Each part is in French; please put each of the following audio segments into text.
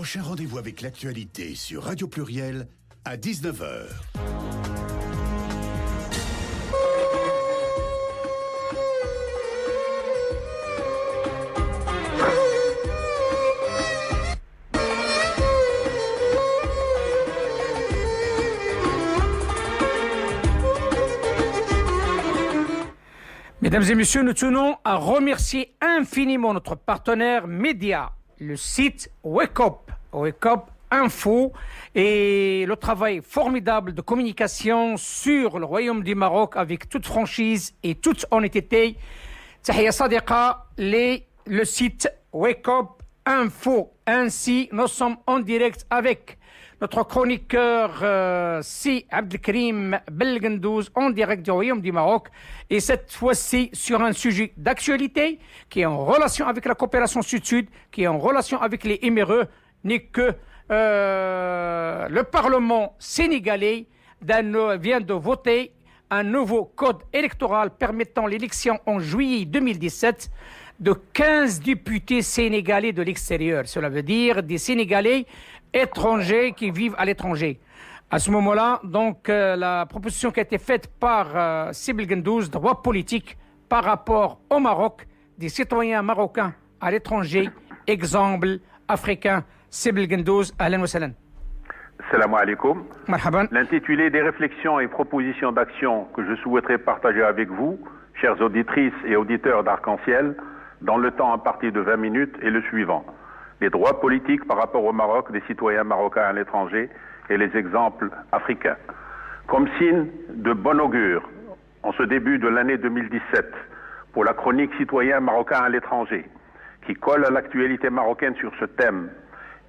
prochain rendez-vous avec l'actualité sur Radio Pluriel à 19h. Mesdames et messieurs, nous tenons à remercier infiniment notre partenaire média, le site Wake Up Info, et le travail formidable de communication sur le Royaume du Maroc avec toute franchise et toute honnêteté. Tahia Sadiqa, le site Wake Up Info. Ainsi, nous sommes en direct avec notre chroniqueur Si Abdelkrim Belgendouz en direct du Royaume du Maroc, et cette fois-ci sur un sujet d'actualité qui est en relation avec la coopération Sud-Sud, qui est en relation avec les MRE, n'est que le Parlement sénégalais vient de voter un nouveau code électoral permettant l'élection en juillet 2017 de 15 députés sénégalais de l'extérieur. Cela veut dire des Sénégalais étrangers qui vivent à l'étranger. À ce moment-là, donc, la proposition qui a été faite par Sibyl Gendouz, droit politique par rapport au Maroc, des citoyens marocains à l'étranger, exemple africain. Sibyl Gendouz, ahlan wa sahlan. Salam alaikum. Marhaban. L'intitulé des réflexions et propositions d'action que je souhaiterais partager avec vous, chères auditrices et auditeurs d'Arc-en-Ciel, dans le temps imparti de 20 minutes, est le suivant. Les droits politiques par rapport au Maroc des citoyens marocains à l'étranger et les exemples africains. Comme signe de bon augure, en ce début de l'année 2017, pour la chronique citoyens marocains à l'étranger, qui colle à l'actualité marocaine sur ce thème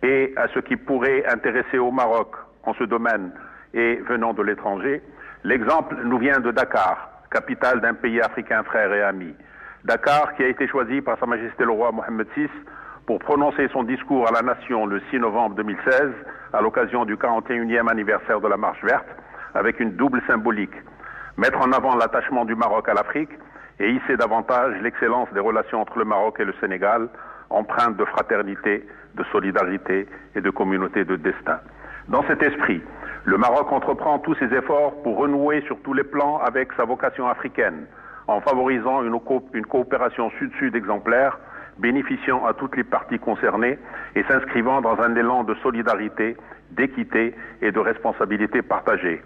et à ce qui pourrait intéresser au Maroc en ce domaine et venant de l'étranger, l'exemple nous vient de Dakar, capitale d'un pays africain frère et ami. Dakar qui a été choisi par Sa Majesté le roi Mohammed VI pour prononcer son discours à la nation le 6 novembre 2016 à l'occasion du 41e anniversaire de la Marche verte, avec une double symbolique. Mettre en avant l'attachement du Maroc à l'Afrique et hisser davantage l'excellence des relations entre le Maroc et le Sénégal, empreinte de fraternité, de solidarité et de communauté de destin. Dans cet esprit, le Maroc entreprend tous ses efforts pour renouer sur tous les plans avec sa vocation africaine, en favorisant une coopération sud-sud exemplaire, bénéficiant à toutes les parties concernées et s'inscrivant dans un élan de solidarité, d'équité et de responsabilité partagée.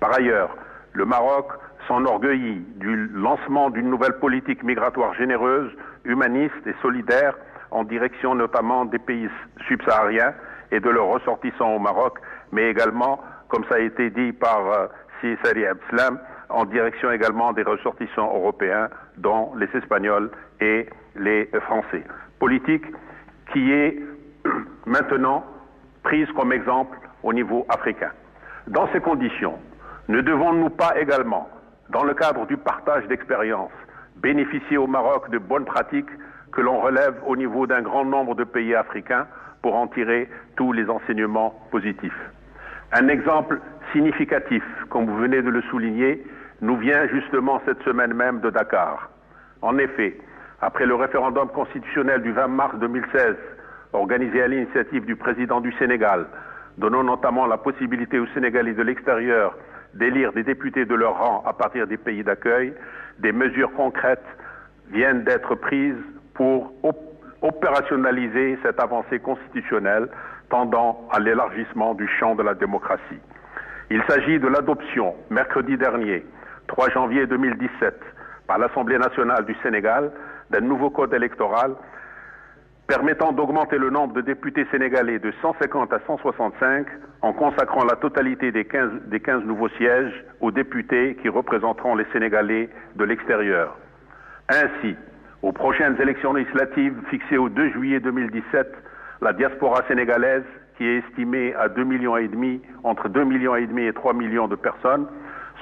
Par ailleurs, le Maroc s'enorgueillit du lancement d'une nouvelle politique migratoire généreuse, humaniste et solidaire en direction notamment des pays subsahariens et de leurs ressortissants au Maroc, mais également, comme ça a été dit par Sari Abdeslam, en direction également des ressortissants européens, dont les Espagnols et les Français. Politique qui est maintenant prise comme exemple au niveau africain. Dans ces conditions, ne devons-nous pas également, dans le cadre du partage d'expériences, bénéficier au Maroc de bonnes pratiques que l'on relève au niveau d'un grand nombre de pays africains pour en tirer tous les enseignements positifs? Un exemple significatif, comme vous venez de le souligner, nous vient justement cette semaine même de Dakar. En effet, après le référendum constitutionnel du 20 mars 2016, organisé à l'initiative du président du Sénégal, donnant notamment la possibilité aux Sénégalais de l'extérieur d'élire des députés de leur rang à partir des pays d'accueil, des mesures concrètes viennent d'être prises pour opérationnaliser cette avancée constitutionnelle tendant à l'élargissement du champ de la démocratie. Il s'agit de l'adoption, mercredi dernier, 3 janvier 2017, par l'Assemblée nationale du Sénégal, d'un nouveau code électoral permettant d'augmenter le nombre de députés sénégalais de 150 à 165 en consacrant la totalité des 15 nouveaux sièges aux députés qui représenteront les Sénégalais de l'extérieur. Ainsi, aux prochaines élections législatives fixées au 2 juillet 2017, la diaspora sénégalaise, qui est estimée à 2,5 millions, entre 2,5 millions et 3 millions de personnes,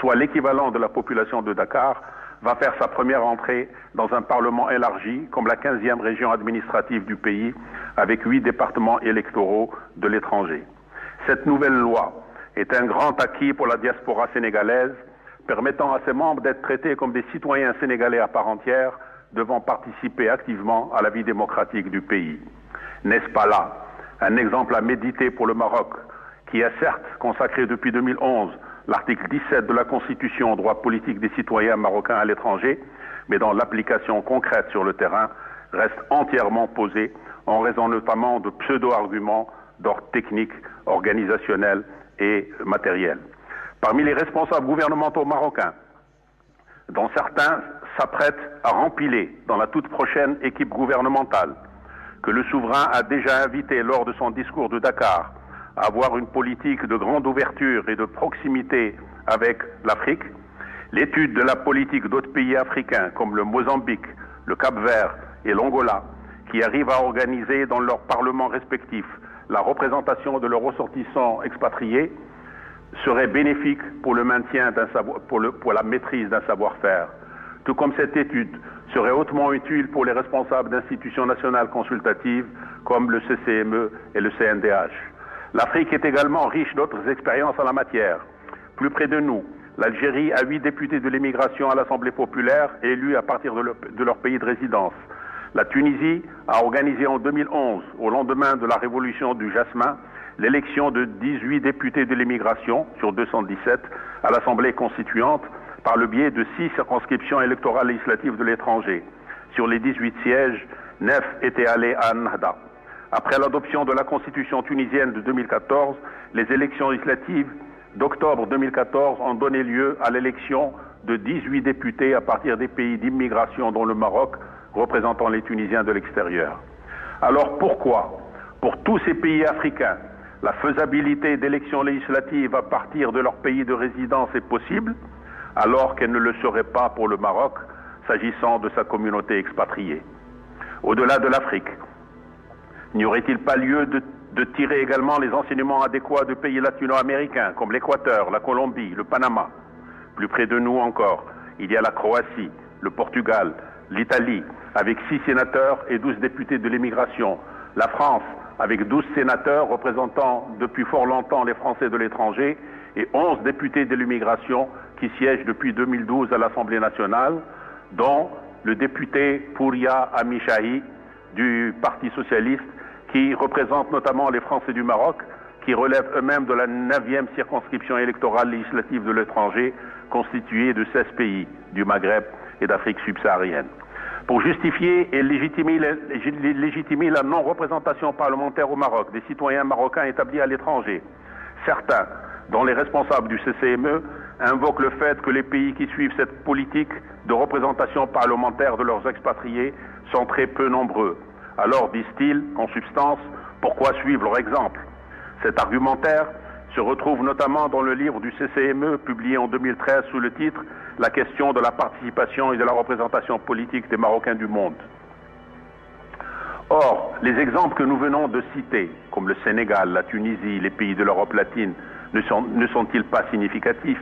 soit l'équivalent de la population de Dakar, va faire sa première entrée dans un parlement élargi comme la 15e région administrative du pays, avec 8 départements électoraux de l'étranger. Cette nouvelle loi est un grand acquis pour la diaspora sénégalaise, permettant à ses membres d'être traités comme des citoyens sénégalais à part entière, devant participer activement à la vie démocratique du pays. N'est-ce pas là Un exemple à méditer pour le Maroc, qui a certes consacré depuis 2011 l'article 17 de la Constitution aux droits politiques des citoyens marocains à l'étranger, mais dont l'application concrète sur le terrain reste entièrement posée en raison notamment de pseudo-arguments d'ordre technique, organisationnel et matériel. Parmi les responsables gouvernementaux marocains, dont certains s'apprêtent à rempiler dans la toute prochaine équipe gouvernementale, que le souverain a déjà invité lors de son discours de Dakar à avoir une politique de grande ouverture et de proximité avec l'Afrique, l'étude de la politique d'autres pays africains comme le Mozambique, le Cap-Vert et l'Angola, qui arrivent à organiser dans leurs parlements respectifs la représentation de leurs ressortissants expatriés, serait bénéfique pour le maintien pour la maîtrise d'un savoir-faire. Tout comme cette étude serait hautement utile pour les responsables d'institutions nationales consultatives comme le CCME et le CNDH. L'Afrique est également riche d'autres expériences en la matière. Plus près de nous, l'Algérie a 8 députés de l'immigration à l'Assemblée populaire élus à partir de leur pays de résidence. La Tunisie a organisé en 2011, au lendemain de la révolution du Jasmin, l'élection de 18 députés de l'immigration sur 217 à l'Assemblée constituante par le biais de 6 circonscriptions électorales législatives de l'étranger. Sur les 18 sièges, 9 étaient allés à Ennahda. Après l'adoption de la Constitution tunisienne de 2014, les élections législatives d'octobre 2014 ont donné lieu à l'élection de 18 députés à partir des pays d'immigration dont le Maroc, représentant les Tunisiens de l'extérieur. Alors pourquoi, pour tous ces pays africains, la faisabilité d'élections législatives à partir de leur pays de résidence est possible, alors qu'elle ne le serait pas pour le Maroc, s'agissant de sa communauté expatriée? Au-delà de l'Afrique, n'y aurait-il pas lieu de tirer également les enseignements adéquats de pays latino-américains comme l'Équateur, la Colombie, le Panama? Plus près de nous encore, il y a la Croatie, le Portugal, l'Italie, avec 6 sénateurs et 12 députés de l'immigration, la France, avec 12 sénateurs représentant depuis fort longtemps les Français de l'étranger, et 11 députés de l'immigration qui siègent depuis 2012 à l'Assemblée nationale, dont le député Pouria Amishahi du Parti socialiste, qui représente notamment les Français du Maroc, qui relèvent eux-mêmes de la 9e circonscription électorale législative de l'étranger, constituée de 16 pays du Maghreb et d'Afrique subsaharienne. Pour justifier et légitimer la non-représentation parlementaire au Maroc des citoyens marocains établis à l'étranger, certains, dont les responsables du CCME, invoquent le fait que les pays qui suivent cette politique de représentation parlementaire de leurs expatriés sont très peu nombreux. Alors, disent-ils, en substance, pourquoi suivre leur exemple? Cet argumentaire se retrouve notamment dans le livre du CCME publié en 2013 sous le titre « La question de la participation et de la représentation politique des Marocains du monde ». Or, les exemples que nous venons de citer, comme le Sénégal, la Tunisie, les pays de l'Europe latine, ne sont-ils pas significatifs?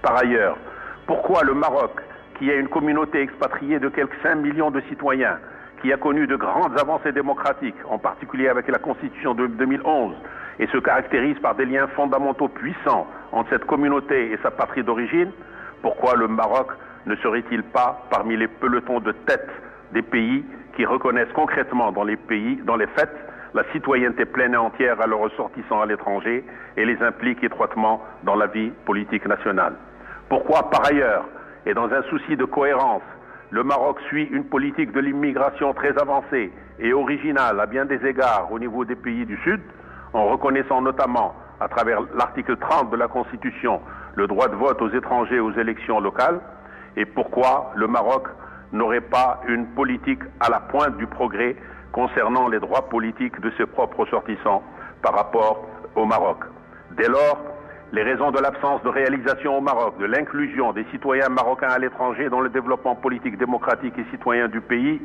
Par ailleurs, pourquoi le Maroc, qui a une communauté expatriée de quelques 5 millions de citoyens, qui a connu de grandes avancées démocratiques, en particulier avec la Constitution de 2011, et se caractérise par des liens fondamentaux puissants entre cette communauté et sa patrie d'origine, pourquoi le Maroc ne serait-il pas parmi les pelotons de tête des pays qui reconnaissent concrètement dans les faits, la citoyenneté pleine et entière à leurs ressortissants à l'étranger et les impliquent étroitement dans la vie politique nationale? Pourquoi, par ailleurs, et dans un souci de cohérence, le Maroc suit une politique de l'immigration très avancée et originale à bien des égards au niveau des pays du Sud, en reconnaissant notamment, à travers l'article 30 de la Constitution, le droit de vote aux étrangers aux élections locales? Et pourquoi le Maroc n'aurait pas une politique à la pointe du progrès concernant les droits politiques de ses propres ressortissants par rapport au Maroc? Dès lors, les raisons de l'absence de réalisation au Maroc de l'inclusion des citoyens marocains à l'étranger dans le développement politique, démocratique et citoyen du pays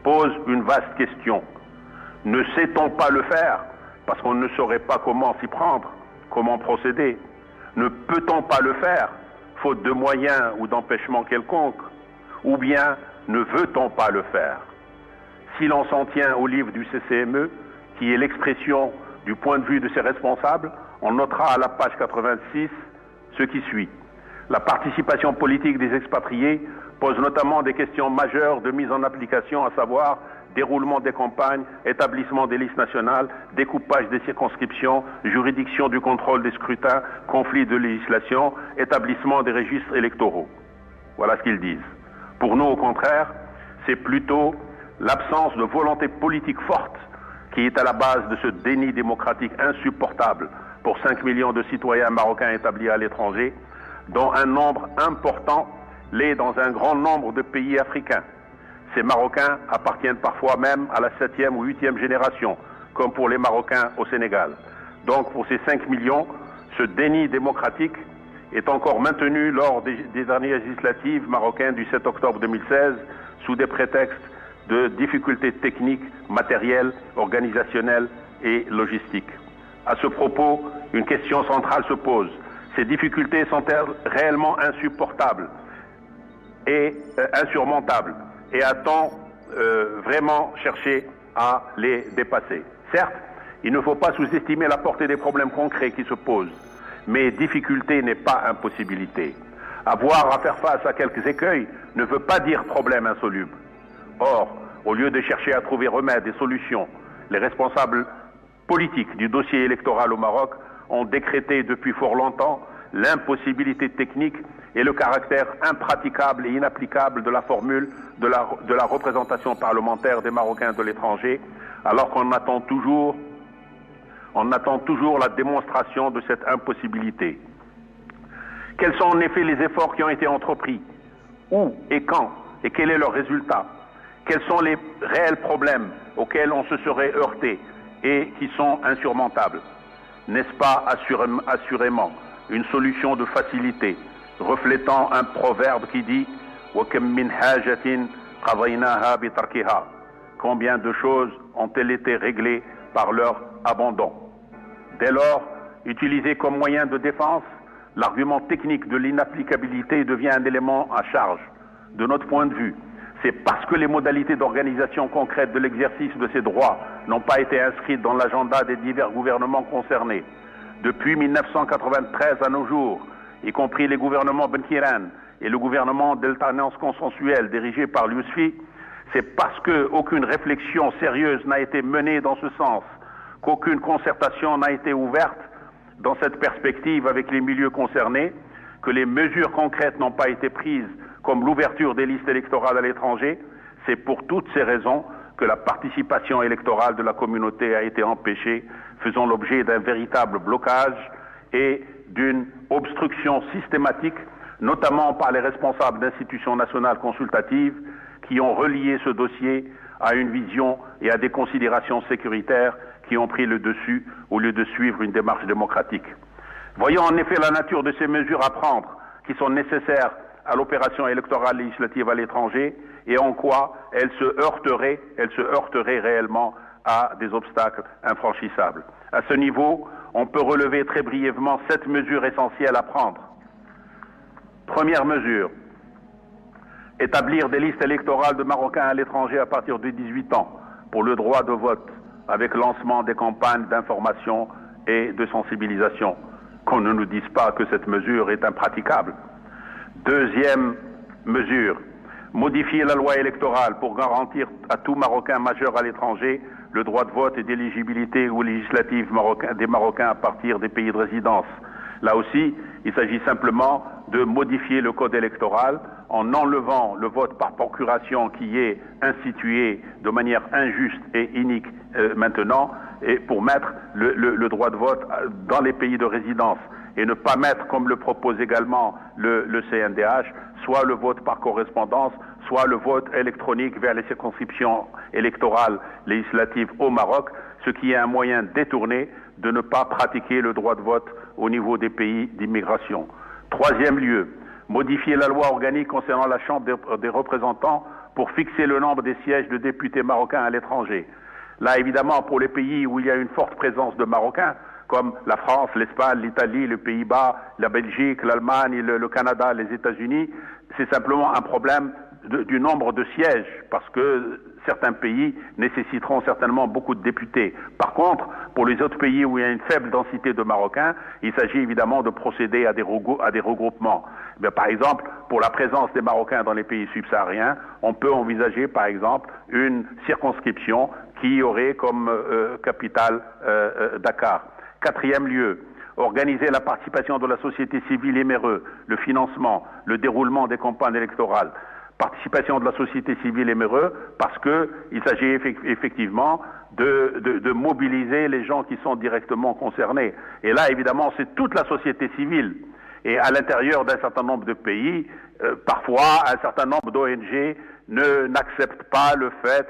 posent une vaste question. Ne sait-on pas le faire parce qu'on ne saurait pas comment s'y prendre, comment procéder? Ne peut-on pas le faire faute de moyens ou d'empêchements quelconques? Ou bien ne veut-on pas le faire? Si l'on s'en tient au livre du CCME, qui est l'expression du point de vue de ses responsables, on notera à la page 86 ce qui suit. La participation politique des expatriés pose notamment des questions majeures de mise en application, à savoir déroulement des campagnes, établissement des listes nationales, découpage des circonscriptions, juridiction du contrôle des scrutins, conflit de législation, établissement des registres électoraux. Voilà ce qu'ils disent. Pour nous, au contraire, c'est plutôt l'absence de volonté politique forte qui est à la base de ce déni démocratique insupportable pour 5 millions de citoyens marocains établis à l'étranger, dont un nombre important l'est dans un grand nombre de pays africains. Ces Marocains appartiennent parfois même à la 7e ou 8e génération, comme pour les Marocains au Sénégal. Donc pour ces 5 millions, ce déni démocratique est encore maintenu lors des dernières législatives marocaines du 7 octobre 2016 sous des prétextes de difficultés techniques, matérielles, organisationnelles et logistiques. À ce propos, une question centrale se pose. Ces difficultés sont-elles réellement insupportables et insurmontables? Et a-t-on vraiment cherché à les dépasser? Certes, il ne faut pas sous-estimer la portée des problèmes concrets qui se posent, mais difficulté n'est pas impossibilité. Avoir à faire face à quelques écueils ne veut pas dire problème insoluble. Or, au lieu de chercher à trouver remèdes et solutions, les responsables politiques du dossier électoral au Maroc ont décrété depuis fort longtemps l'impossibilité technique et le caractère impraticable et inapplicable de la formule de la représentation parlementaire des Marocains de l'étranger, alors qu'on attend toujours la démonstration de cette impossibilité. Quels sont en effet les efforts qui ont été entrepris? Où et quand? Et quel est leur résultat? Quels sont les réels problèmes auxquels on se serait heurté et qui sont insurmontables? N'est-ce pas assurément une solution de facilité, reflétant un proverbe qui dit وَكَمْ مِنْ حَاجَةٍ قَضَيْنَاهَا بِتَرْكِهَا. Combien de choses ont-elles été réglées par leur abandon? Dès lors, utilisé comme moyen de défense, l'argument technique de l'inapplicabilité devient un élément à charge. De notre point de vue, c'est parce que les modalités d'organisation concrète de l'exercice de ces droits n'ont pas été inscrites dans l'agenda des divers gouvernements concernés. Depuis 1993 à nos jours, y compris les gouvernements Ben Kiran et le gouvernement d'alternance consensuelle dirigé par l'USFI, c'est parce qu'aucune réflexion sérieuse n'a été menée dans ce sens, qu'aucune concertation n'a été ouverte dans cette perspective avec les milieux concernés, que les mesures concrètes n'ont pas été prises comme l'ouverture des listes électorales à l'étranger. C'est pour toutes ces raisons que la participation électorale de la communauté a été empêchée, faisant l'objet d'un véritable blocage et d'une obstruction systématique, notamment par les responsables d'institutions nationales consultatives qui ont relié ce dossier à une vision et à des considérations sécuritaires qui ont pris le dessus au lieu de suivre une démarche démocratique. Voyons en effet la nature de ces mesures à prendre qui sont nécessaires à l'opération électorale législative à l'étranger et en quoi elles se heurteraient réellement à des obstacles infranchissables. À ce niveau, on peut relever très brièvement 7 mesures essentielles à prendre. Première mesure, établir des listes électorales de Marocains à l'étranger à partir de 18 ans pour le droit de vote, avec lancement des campagnes d'information et de sensibilisation. Qu'on ne nous dise pas que cette mesure est impraticable. Deuxième mesure, modifier la loi électorale pour garantir à tout Marocain majeur à l'étranger le droit de vote et d'éligibilité aux législatives des Marocains à partir des pays de résidence. Là aussi, il s'agit simplement de modifier le code électoral en enlevant le vote par procuration qui est institué de manière injuste et inique maintenant, et pour mettre le droit de vote dans les pays de résidence et ne pas mettre, comme le propose également le CNDH, soit le vote par correspondance, soit le vote électronique vers les circonscriptions électorales législatives au Maroc, ce qui est un moyen détourné de ne pas pratiquer le droit de vote au niveau des pays d'immigration. Troisième lieu, modifier la loi organique concernant la Chambre des représentants pour fixer le nombre des sièges de députés marocains à l'étranger. Là, évidemment, pour les pays où il y a une forte présence de Marocains, comme la France, l'Espagne, l'Italie, les Pays-Bas, la Belgique, l'Allemagne, le Canada, les États-Unis, c'est simplement un problème du nombre de sièges, parce que certains pays nécessiteront certainement beaucoup de députés. Par contre, pour les autres pays où il y a une faible densité de Marocains, il s'agit évidemment de procéder à des regroupements. Bien, par exemple, pour la présence des Marocains dans les pays subsahariens, on peut envisager par exemple une circonscription qui aurait comme capitale Dakar. Quatrième lieu, organiser la participation de la société civile émereux, le financement, le déroulement des campagnes électorales. Participation de la société civile émereux parce qu'il s'agit effectivement de mobiliser les gens qui sont directement concernés. Et là, évidemment, c'est toute la société civile. Et à l'intérieur d'un certain nombre de pays, parfois, un certain nombre d'ONG n'acceptent pas le fait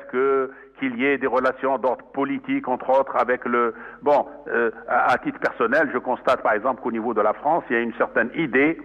qu'il y ait des relations d'ordre politique, entre autres, avec le... Bon, à titre personnel, je constate par exemple qu'au niveau de la France, il y a une certaine idée,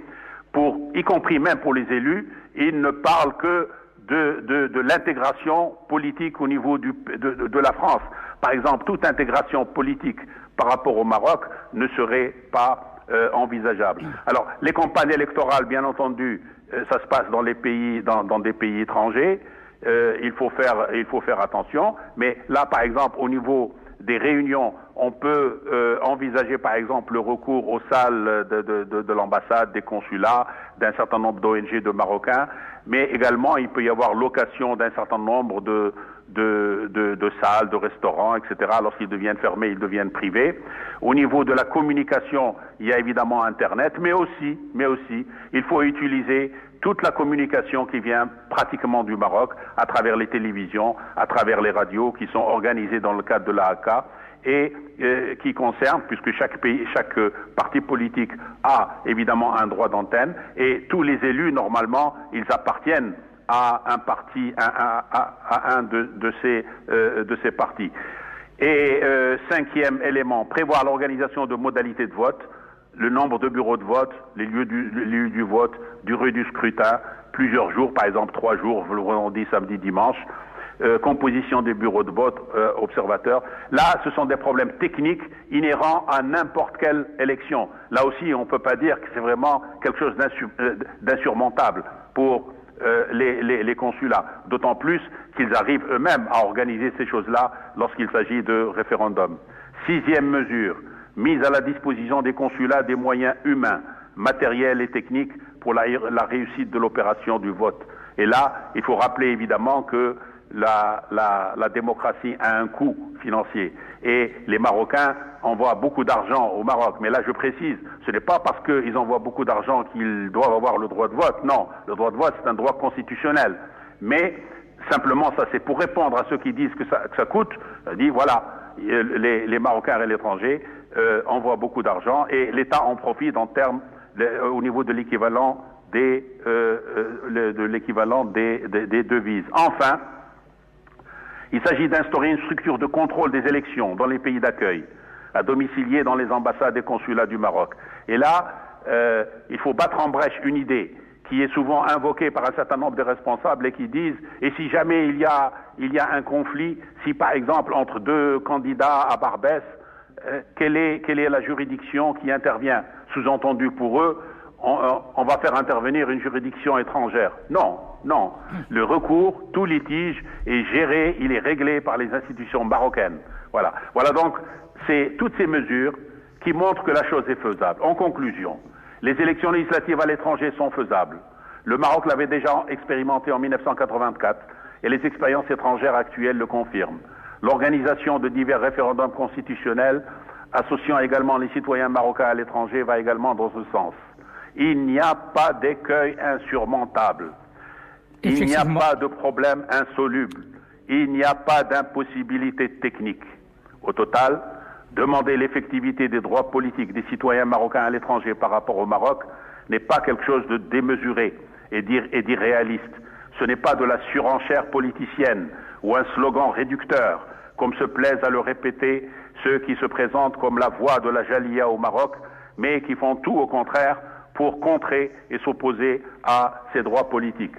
y compris même pour les élus, ils ne parlent que de l'intégration politique au niveau de la France. Par exemple, toute intégration politique par rapport au Maroc ne serait pas envisageable. Alors, les campagnes électorales, bien entendu, ça se passe dans des pays étrangers. Il faut faire attention. Mais là, par exemple, au niveau des réunions, on peut envisager, par exemple, le recours aux salles de l'ambassade, des consulats, d'un certain nombre d'ONG de Marocains. Mais également, il peut y avoir location d'un certain nombre de salles, de restaurants, etc. Lorsqu'ils deviennent fermés, ils deviennent privés. Au niveau de la communication, il y a évidemment Internet, mais aussi, il faut utiliser toute la communication qui vient pratiquement du Maroc, à travers les télévisions, à travers les radios qui sont organisées dans le cadre de l'AAK et qui concernent, puisque chaque parti politique a évidemment un droit d'antenne, et tous les élus, normalement, ils appartiennent à un parti, à un de ces partis. Et cinquième élément, prévoir l'organisation de modalités de vote, le nombre de bureaux de vote, les lieux du vote, durée du scrutin, plusieurs jours, par exemple 3 jours, vendredi, samedi, dimanche, composition des bureaux de vote, observateurs. Là, ce sont des problèmes techniques inhérents à n'importe quelle élection. Là aussi, on ne peut pas dire que c'est vraiment quelque chose d'insurmontable pour les consulats, d'autant plus qu'ils arrivent eux-mêmes à organiser ces choses-là lorsqu'il s'agit de référendums. Sixième mesure, mise à la disposition des consulats des moyens humains, matériels et techniques pour la réussite de l'opération du vote. Et là, il faut rappeler évidemment que la démocratie a un coût financier. Et les Marocains envoient beaucoup d'argent au Maroc. Mais là, je précise, ce n'est pas parce qu'ils envoient beaucoup d'argent qu'ils doivent avoir le droit de vote. Non, le droit de vote, c'est un droit constitutionnel. Mais simplement, ça, c'est pour répondre à ceux qui disent que ça coûte. On dit, voilà, les Marocains et l'étranger envoient beaucoup d'argent et l'État en profite en termes au niveau de l'équivalent des devises. Enfin, il s'agit d'instaurer une structure de contrôle des élections dans les pays d'accueil, à domicilier dans les ambassades et consulats du Maroc. Et là, il faut battre en brèche une idée qui est souvent invoquée par un certain nombre de responsables et qui disent « et si jamais il y a un conflit, si par exemple entre 2 candidats à Barbès, quelle est la juridiction qui intervient ?» Sous-entendu pour eux, on va faire intervenir une juridiction étrangère. Non. Le recours, tout litige est géré, il est réglé par les institutions marocaines. Voilà donc, c'est toutes ces mesures qui montrent que la chose est faisable. En conclusion, les élections législatives à l'étranger sont faisables. Le Maroc l'avait déjà expérimenté en 1984 et les expériences étrangères actuelles le confirment. L'organisation de divers référendums constitutionnels associant également les citoyens marocains à l'étranger va également dans ce sens. Il n'y a pas d'écueil insurmontable. Il n'y a pas de problème insoluble. Il n'y a pas d'impossibilité technique. Au total, demander l'effectivité des droits politiques des citoyens marocains à l'étranger par rapport au Maroc n'est pas quelque chose de démesuré et d'irréaliste. Ce n'est pas de la surenchère politicienne ou un slogan réducteur, comme se plaisent à le répéter ceux qui se présentent comme la voix de la Jalia au Maroc, mais qui font tout au contraire pour contrer et s'opposer à ces droits politiques.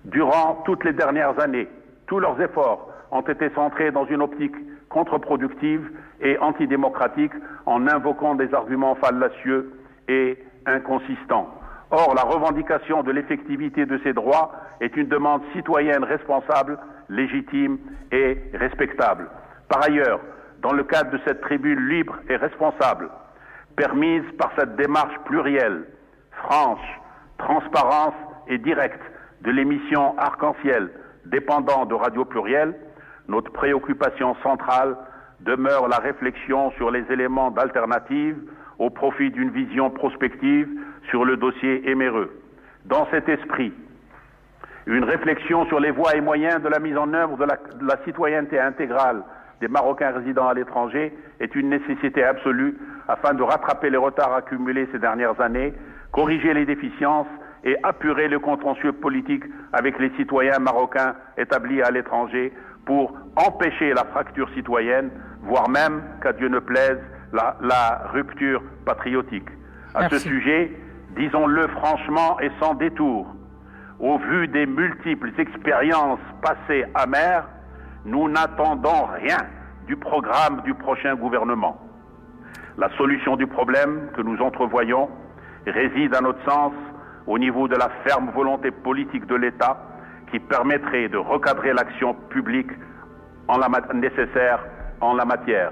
Durant toutes les dernières années, tous leurs efforts ont été centrés dans une optique contre-productive et antidémocratique en invoquant des arguments fallacieux et inconsistants. Or, la revendication de l'effectivité de ces droits est une demande citoyenne responsable légitime et respectable. Par ailleurs, dans le cadre de cette tribune libre et responsable, permise par cette démarche plurielle, franche, transparente et directe de l'émission Arc-en-Ciel dépendant de Radio Pluriel, notre préoccupation centrale demeure la réflexion sur les éléments d'alternative au profit d'une vision prospective sur le dossier éméreux. Dans cet esprit, une réflexion sur les voies et moyens de la mise en œuvre de la citoyenneté intégrale des Marocains résidant à l'étranger est une nécessité absolue afin de rattraper les retards accumulés ces dernières années, corriger les déficiences et apurer le contentieux politique avec les citoyens marocains établis à l'étranger pour empêcher la fracture citoyenne, voire même, qu'à Dieu ne plaise, la rupture patriotique. À ce sujet, disons-le franchement et sans détour, au vu des multiples expériences passées amères, nous n'attendons rien du programme du prochain gouvernement. La solution du problème que nous entrevoyons réside, à notre sens, au niveau de la ferme volonté politique de l'État qui permettrait de recadrer l'action publique nécessaire en la matière.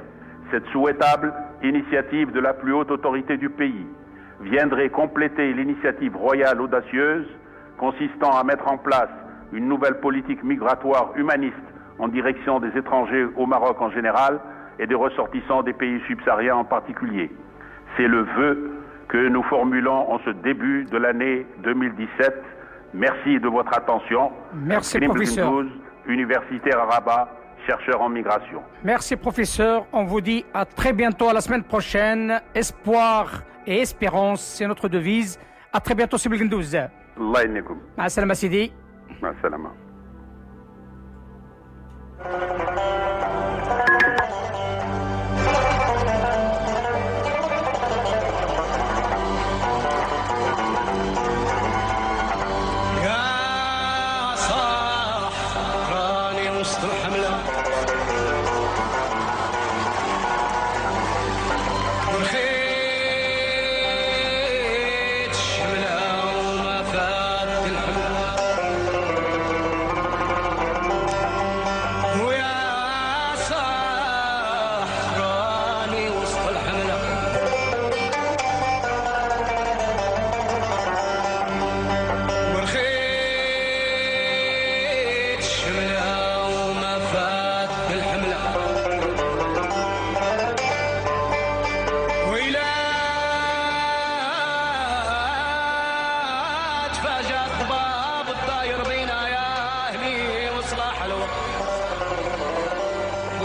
Cette souhaitable initiative de la plus haute autorité du pays viendrait compléter l'initiative royale audacieuse consistant à mettre en place une nouvelle politique migratoire humaniste en direction des étrangers au Maroc en général et des ressortissants des pays subsahariens en particulier. C'est le vœu que nous formulons en ce début de l'année 2017. Merci de votre attention. Merci, professeur. Universitaire à Rabat, chercheur en migration. Merci, professeur. On vous dit à très bientôt, à la semaine prochaine. Espoir et espérance, c'est notre devise. À très bientôt, Sibel Gendouz. Allah ynekoum. Ma salama, Sidi. Ma salama.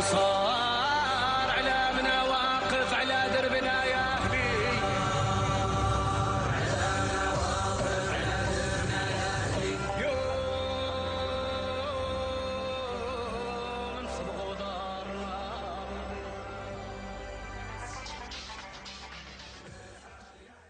وصار